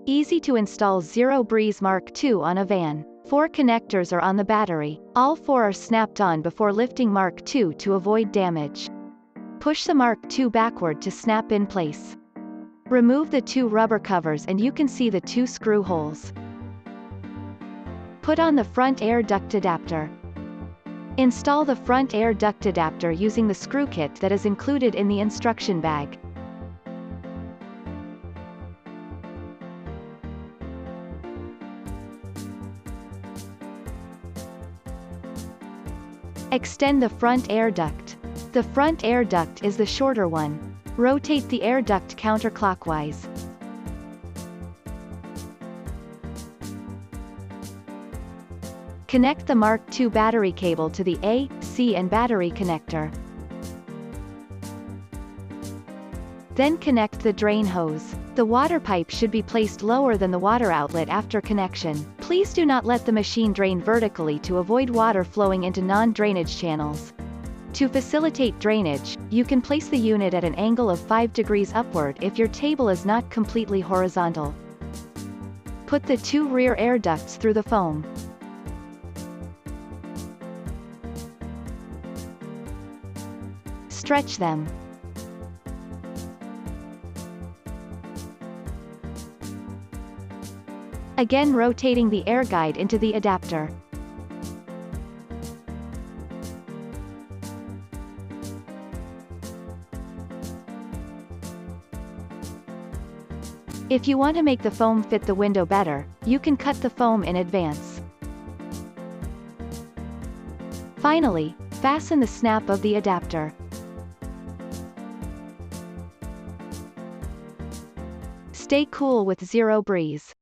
Easy to install Zero Breeze Mark II on a van. 4 connectors are on the battery. All 4 are snapped on before lifting Mark II to avoid damage. Push the Mark II backward to snap in place. Remove the 2 rubber covers and you can see the 2 screw holes. Put on the front air duct adapter. Install the front air duct adapter using the screw kit that is included in the instruction bag. Extend the front air duct. The front air duct is the shorter one. Rotate the air duct counterclockwise. Connect the Mark II battery cable to the A, C and battery connector. Then connect the drain hose. The water pipe should be placed lower than the water outlet after connection. Please do not let the machine drain vertically to avoid water flowing into non-drainage channels. To facilitate drainage, you can place the unit at an angle of 5 degrees upward if your table is not completely horizontal. Put the 2 rear air ducts through the foam. Stretch them. Again rotating the air guide into the adapter. If you want to make the foam fit the window better, you can cut the foam in advance. Finally, fasten the snap of the adapter. Stay cool with Zero Breeze.